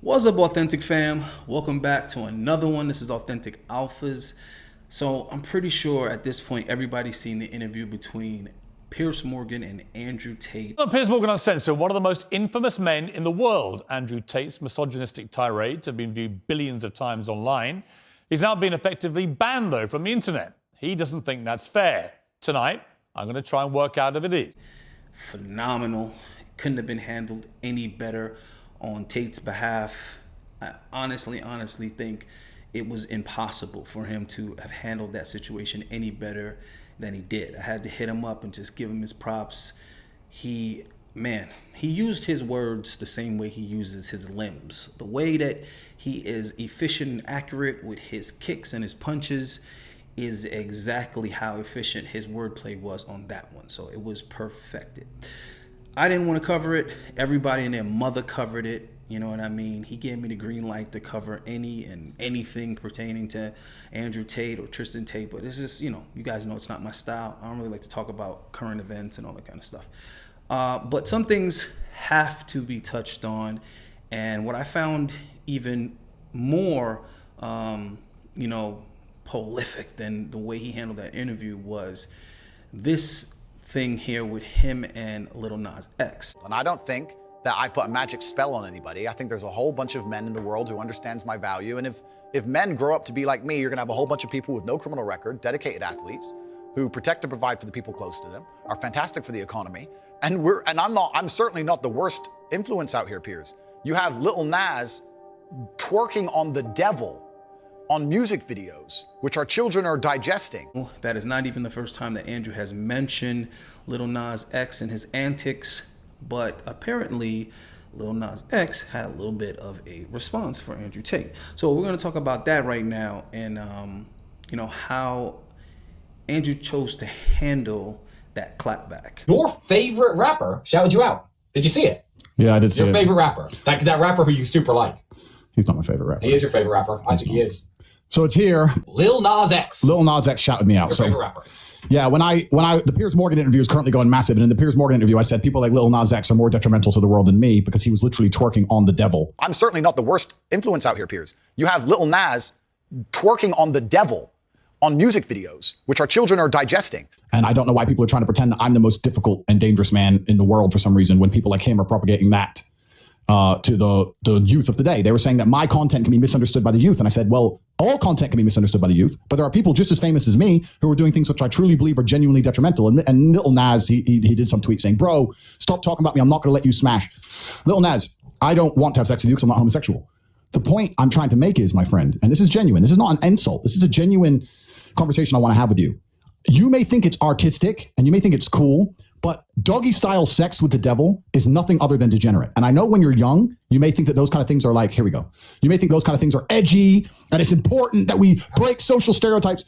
What's up, Authentic fam? Welcome back to another one. This is Authentic Alphas. So I'm pretty sure at this point everybody's seen the interview between Piers Morgan and Andrew Tate. Piers Morgan Uncensored, one of the most infamous men in the world. Andrew Tate's misogynistic tirades have been viewed billions of times online. He's now been effectively banned, though, from the internet. He doesn't think that's fair. Tonight, I'm going to try and work out if it is. Phenomenal. Couldn't have been handled any better on Tate's behalf. I honestly think it was impossible for him to have handled that situation any better than he did. I had to hit him up and just give him his props. He used his words the same way he uses his limbs. The way that he is efficient and accurate with his kicks and his punches is exactly how efficient his wordplay was on that one. So it was perfected. I didn't want to cover it. Everybody and their mother covered it. You know what I mean? He gave me the green light to cover any and anything pertaining to Andrew Tate or Tristan Tate. But it's just, you guys know it's not my style. I don't really like to talk about current events and all that kind of stuff. But some things have to be touched on. And what I found even more, prolific than the way he handled that interview was this thing here with him and Lil Nas X. And I don't think that I put a magic spell on anybody. I think there's a whole bunch of men in the world who understands my value. And if men grow up to be like me, you're gonna have a whole bunch of people with no criminal record, dedicated athletes, who protect and provide for the people close to them, are fantastic for the economy. And I'm certainly not the worst influence out here, Piers. You have Lil Nas twerking on the devil on music videos, which our children are digesting. That is not even the first time that Andrew has mentioned Lil Nas X and his antics, but apparently Lil Nas X had a little bit of a response for Andrew Tate. So we're going to talk about that right now and, how Andrew chose to handle that clapback. Your favorite rapper shouted you out. Did you see it? Yeah, I did see it. Your favorite rapper. That rapper who you super like. He's not my favorite rapper. He is your favorite rapper. I think he is. So it's here. Lil Nas X. Lil Nas X shouted me out. Your favorite rapper. Yeah, when the Piers Morgan interview is currently going massive, and in the Piers Morgan interview, I said people like Lil Nas X are more detrimental to the world than me because he was literally twerking on the devil. I'm certainly not the worst influence out here, Piers. You have Lil Nas twerking on the devil on music videos, which our children are digesting. And I don't know why people are trying to pretend that I'm the most difficult and dangerous man in the world for some reason when people like him are propagating that to the youth of the day. They were saying that my content can be misunderstood by the youth. And I said, well, all content can be misunderstood by the youth, but there are people just as famous as me who are doing things which I truly believe are genuinely detrimental. And Lil Nas, he did some tweet saying, bro, stop talking about me. I'm not going to let you smash. Lil Nas, I don't want to have sex with you because I'm not homosexual. The point I'm trying to make is, my friend, and this is genuine. This is not an insult. This is a genuine conversation I want to have with you. You may think it's artistic and you may think it's cool, but doggy style sex with the devil is nothing other than degenerate. And I know when you're young, you may think that those kind of things are like, here we go. You may think those kind of things are edgy and it's important that we break social stereotypes.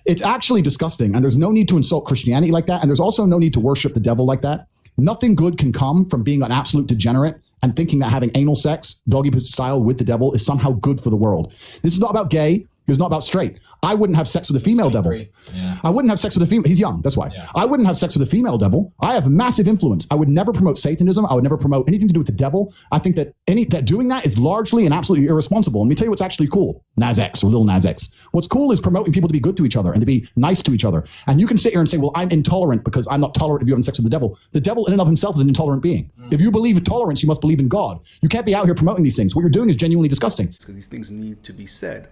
It's actually disgusting. And there's no need to insult Christianity like that. And there's also no need to worship the devil like that. Nothing good can come from being an absolute degenerate and thinking that having anal sex, doggy style with the devil is somehow good for the world. This is not about gay. It's not about straight. I wouldn't have sex with a female devil. Yeah. I wouldn't have sex with a female. He's young. That's why. Yeah. I wouldn't have sex with a female devil. I have massive influence. I would never promote Satanism. I would never promote anything to do with the devil. I think that doing that is largely and absolutely irresponsible. And let me tell you what's actually cool. Nas X or Lil Nas X. What's cool is promoting people to be good to each other and to be nice to each other. And you can sit here and say, well, I'm intolerant because I'm not tolerant of you having sex with the devil. The devil in and of himself is an intolerant being. If you believe in tolerance, you must believe in God. You can't be out here promoting these things. What you're doing is genuinely disgusting. Because these things need to be said.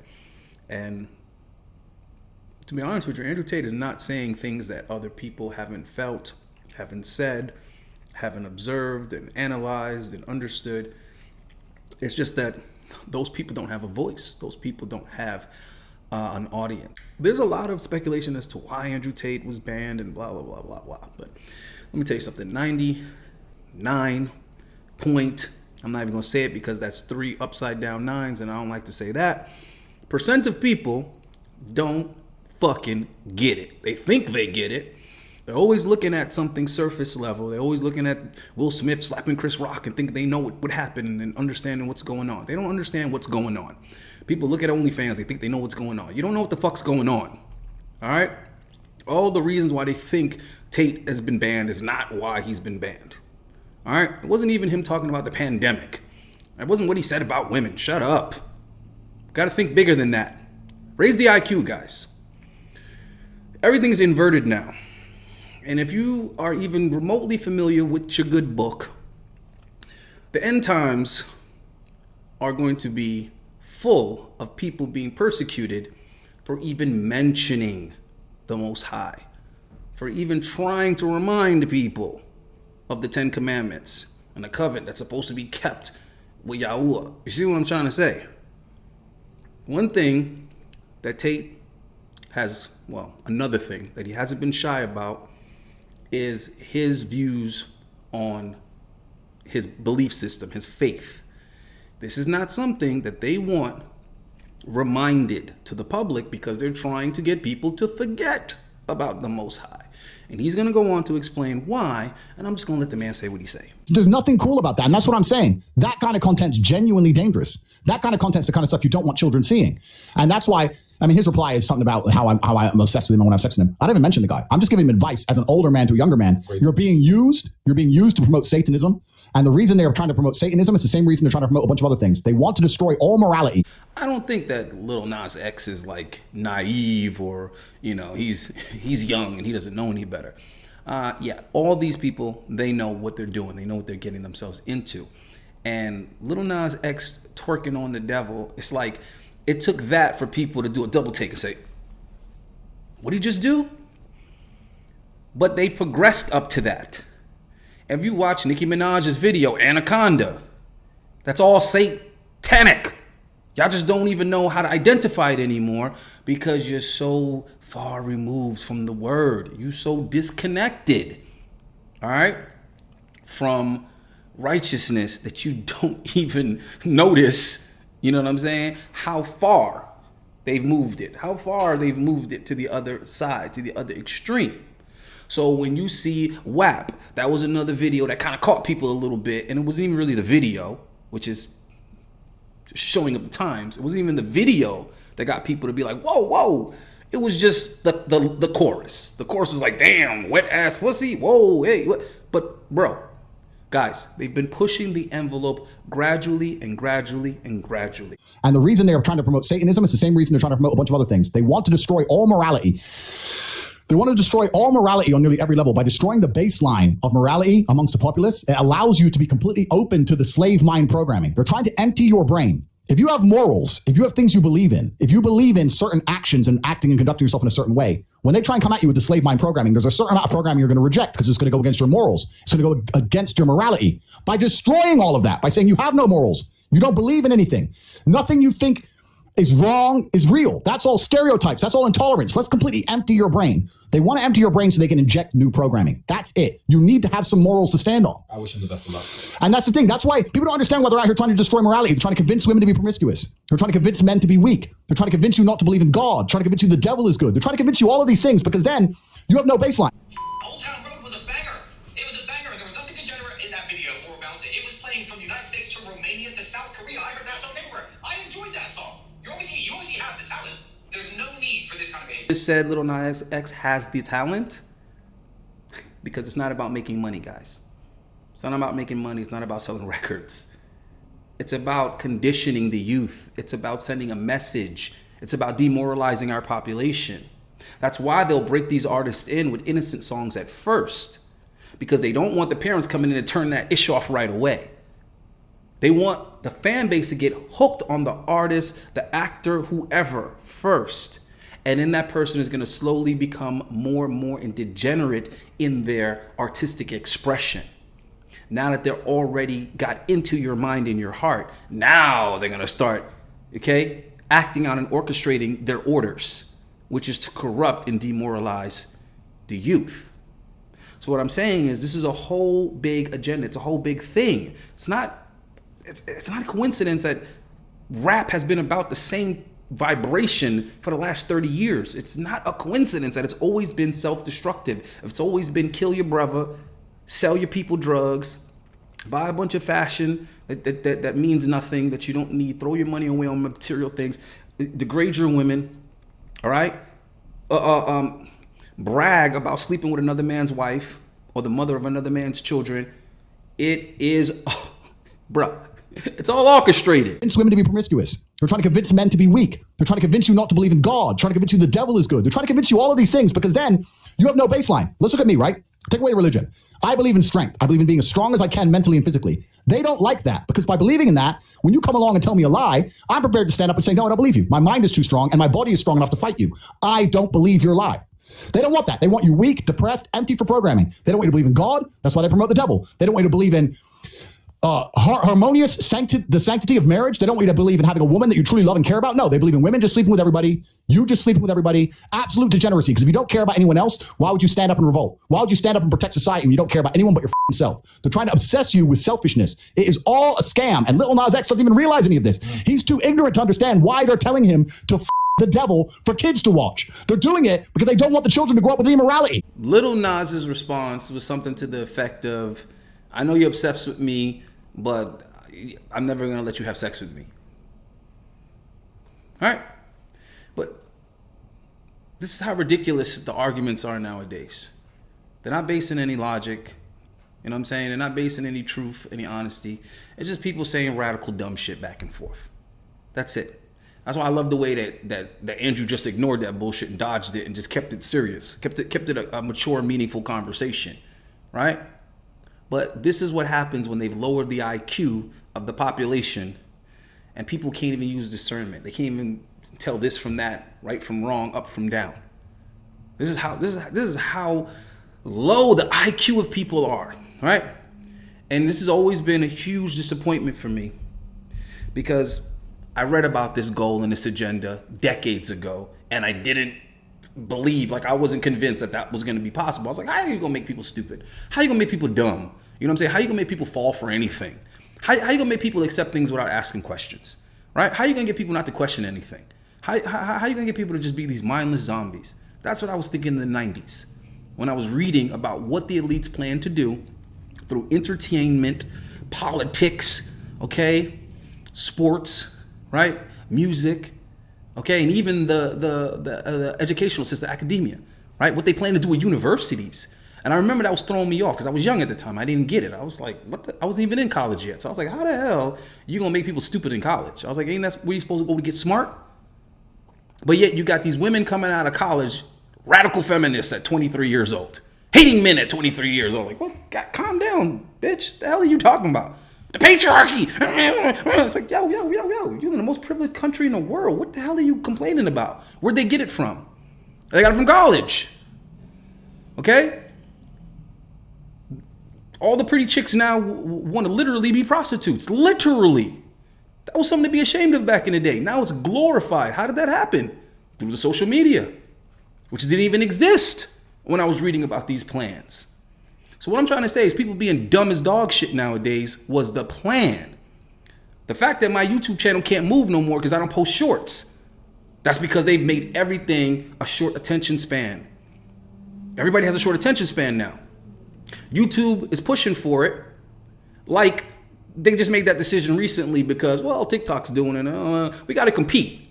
And to be honest with you, Andrew Tate is not saying things that other people haven't felt, haven't said, haven't observed and analyzed and understood. It's just that those people don't have a voice. Those people don't have an audience. There's a lot of speculation as to why Andrew Tate was banned and blah, blah, blah, blah, blah. But let me tell you something, 99 point, I'm not even gonna say it because that's 3 upside down nines and I don't like to say that, percent of people don't fucking get it. They think they get it. They're always looking at something surface level. They're always looking at Will Smith slapping Chris Rock and think they know what would happen and understanding what's going on. They don't understand what's going on. People look at OnlyFans, they think they know what's going on. You don't know what the fuck's going on. All right? All the reasons why they think Tate has been banned is not why he's been banned. All right? It wasn't even him talking about the pandemic. That wasn't what he said about women. Shut up. Got to think bigger than that. Raise the IQ, guys. Everything's inverted now. And if you are even remotely familiar with your good book, the end times are going to be full of people being persecuted for even mentioning the Most High, for even trying to remind people of the 10 Commandments and the covenant that's supposed to be kept with Yahuwah. You see what I'm trying to say? One thing that Tate has, well, another thing that he hasn't been shy about is his views on his belief system, his faith. This is not something that they want reminded to the public because they're trying to get people to forget about the Most High. And he's going to go on to explain why, and I'm just going to let the man say what he say. There's nothing cool about that, and that's what I'm saying. That kind of content's genuinely dangerous. That kind of content's the kind of stuff you don't want children seeing. And that's why, I mean, his reply is something about how I'm obsessed with him and when I have sex with him. I didn't even mention the guy. I'm just giving him advice as an older man to a younger man. Great. You're being used to promote Satanism. And the reason they're trying to promote Satanism is the same reason they're trying to promote a bunch of other things. They want to destroy all morality. I don't think that Lil Nas X is like naive or, you know, he's young and he doesn't know any better. Yeah, all these people, they know what they're doing. They know what they're getting themselves into. And Lil Nas X twerking on the devil, it's like it took that for people to do a double take and say, what did he just do? But they progressed up to that. If you watch Nicki Minaj's video, Anaconda, that's all satanic. Y'all just don't even know how to identify it anymore because you're so far removed from the word. You're so disconnected, all right, from righteousness that you don't even notice, you know what I'm saying, how far they've moved it, to the other side, to the other extreme. So when you see WAP, that was another video that kind of caught people a little bit, and it wasn't even really the video, which is showing up the times. It wasn't even the video that got people to be like, whoa, whoa. It was just the chorus. The chorus was like, damn, wet ass pussy, whoa, hey, what? But bro, guys, they've been pushing the envelope gradually and gradually and gradually. And the reason they're trying to promote Satanism is the same reason they're trying to promote a bunch of other things. They want to destroy all morality. They want to destroy all morality on nearly every level. By destroying the baseline of morality amongst the populace, it allows you to be completely open to the slave mind programming. They're trying to empty your brain. If you have morals, if you have things you believe in, if you believe in certain actions and acting and conducting yourself in a certain way, when they try and come at you with the slave mind programming, there's a certain amount of programming you're going to reject because it's going to go against your morals. It's going to go against your morality. By destroying all of that, by saying you have no morals, you don't believe in anything, nothing you think is wrong is real. That's all stereotypes. That's all intolerance. Let's completely empty your brain. They want to empty your brain so they can inject new programming. That's it. You need to have some morals to stand on. I wish him the best of luck. And that's the thing. That's why people don't understand why they're out here trying to destroy morality. They're trying to convince women to be promiscuous. They're trying to convince men to be weak. They're trying to convince you not to believe in God. Trying to convince you the devil is good. They're trying to convince you all of these things because then you have no baseline. Old Town Road was a banger. It was a banger. There was nothing degenerate in that video or about it. It was playing from the United States to Romania to South Korea. I heard that song everywhere. I enjoyed that song. You obviously have the talent. There's no need for this kind of behavior. Just said Lil Nas X has the talent because it's not about making money, guys. It's not about making money. It's not about selling records. It's about conditioning the youth. It's about sending a message. It's about demoralizing our population. That's why they'll break these artists in with innocent songs at first, because they don't want the parents coming in to turn that ish off right away. They want the fan base to get hooked on the artist, the actor, whoever first. And then that person is going to slowly become more and more degenerate in their artistic expression. Now that they're already got into your mind and your heart, now they're going to start, okay, acting out and orchestrating their orders, which is to corrupt and demoralize the youth. So what I'm saying is this is a whole big agenda. It's a whole big thing. It's not a coincidence that rap has been about the same vibration for the last 30 years. It's not a coincidence that it's always been self-destructive. It's always been kill your brother, sell your people drugs, buy a bunch of fashion that means nothing, that you don't need, throw your money away on material things, degrade your women, all right? Brag about sleeping with another man's wife or the mother of another man's children. It is, bruh, It's all orchestrated. Convince women to be promiscuous. They're trying to convince men to be weak. They're trying to convince you not to believe in God. Trying to convince you the devil is good. They're trying to convince you all of these things because then you have no baseline. Let's look at me, right? Take away religion. I believe in strength. I believe in being as strong as I can mentally and physically. They don't like that because by believing in that, when you come along and tell me a lie, I'm prepared to stand up and say, no, I don't believe you. My mind is too strong and my body is strong enough to fight you. I don't believe your lie. They don't want that. They want you weak, depressed, empty for programming. They don't want you to believe in God. That's why they promote the devil. They don't want you to believe in harmonious the sanctity of marriage. They don't want you to believe in having a woman that you truly love and care about. No, they believe in women just sleeping with everybody, you just sleeping with everybody. Absolute degeneracy. Because if you don't care about anyone else, why would you stand up and revolt? Why would you stand up and protect society when you don't care about anyone but your self? They're trying to obsess you with selfishness. It is all a scam. And Lil Nas X doesn't even realize any of this. He's too ignorant to understand why they're telling him to the devil for kids to watch. They're doing it because they don't want the children to grow up with immorality. Lil Nas's response was something to the effect of, I know you're obsessed with me, but I'm never going to let you have sex with me. All right? But this is how ridiculous the arguments are nowadays. They're not based in any logic. You know what I'm saying? They're not based in any truth, any honesty. It's just people saying radical dumb shit back and forth. That's it. That's why I love the way that Andrew just ignored that bullshit and dodged it and just kept it serious. Kept it a mature, meaningful conversation. Right? But this is what happens when they've lowered the IQ of the population and people can't even use discernment. They can't even tell this from that, right from wrong, up from down. This is how low the IQ of people are, right? And this has always been a huge disappointment for me because I read about this goal and this agenda decades ago and I didn't believe, like I wasn't convinced that was going to be possible. I was like, how are you going to make people stupid? How are you going to make people dumb? You know what I'm saying? How are you going to make people fall for anything? How are you going to make people accept things without asking questions? Right? How are you going to get people not to question anything? How are you going to get people to just be these mindless zombies? That's what I was thinking in the 90s when I was reading about what the elites plan to do through entertainment, politics, okay, sports, right, music, okay, and even the educational system, academia, right? What they plan to do at universities. And I remember that was throwing me off because I was young at the time. I didn't get it. I was like, I wasn't even in college yet. So I was like, how the hell are you going to make people stupid in college? I was like, ain't that where you supposed to go to get smart? But yet you got these women coming out of college, radical feminists at 23 years old, hating men at 23 years old. Like, well, calm down, bitch. The hell are you talking about? The patriarchy. It's like, yo, you're in the most privileged country in the world. What the hell are you complaining about? Where'd they get it from? They got it from college. Okay? All the pretty chicks now want to literally be prostitutes. Literally. That was something to be ashamed of back in the day. Now it's glorified. How did that happen? Through the social media, which didn't even exist when I was reading about these plans. So what I'm trying to say is people being dumb as dog shit nowadays was the plan. The fact that my YouTube channel can't move no more because I don't post shorts, that's because they've made everything a short attention span. Everybody has a short attention span now. YouTube is pushing for it like they just made that decision recently because, well, TikTok's doing it. We got to compete.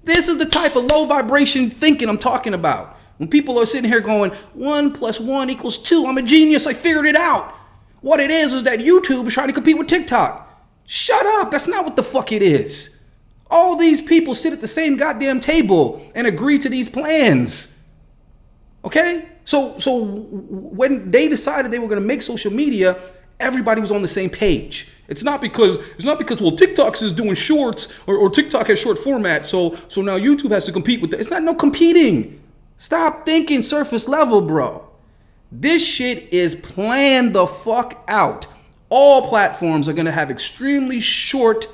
This is the type of low vibration thinking I'm talking about. When people are sitting here going, 1 + 1 = 2. I'm a genius. I figured it out. What it is that YouTube is trying to compete with TikTok. Shut up. That's not what the fuck it is. All these people sit at the same goddamn table and agree to these plans. Okay? So when they decided they were going to make social media, everybody was on the same page. It's not because well, TikTok is doing shorts or TikTok has short format, so now YouTube has to compete with that. It's not no competing. Stop thinking surface level, bro. This shit is planned the fuck out. All platforms are going to have extremely short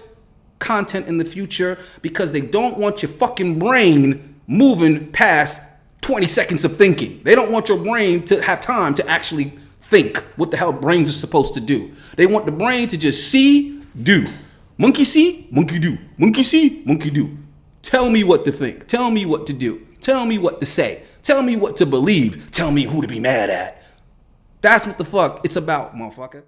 content in the future because they don't want your fucking brain moving past 20 seconds of thinking. They don't want your brain to have time to actually think what the hell brains are supposed to do. They want the brain to just see, do. Monkey see, monkey do. Monkey see, monkey do. Tell me what to think. Tell me what to do. Tell me what to say. Tell me what to believe. Tell me who to be mad at. That's what the fuck it's about, motherfucker.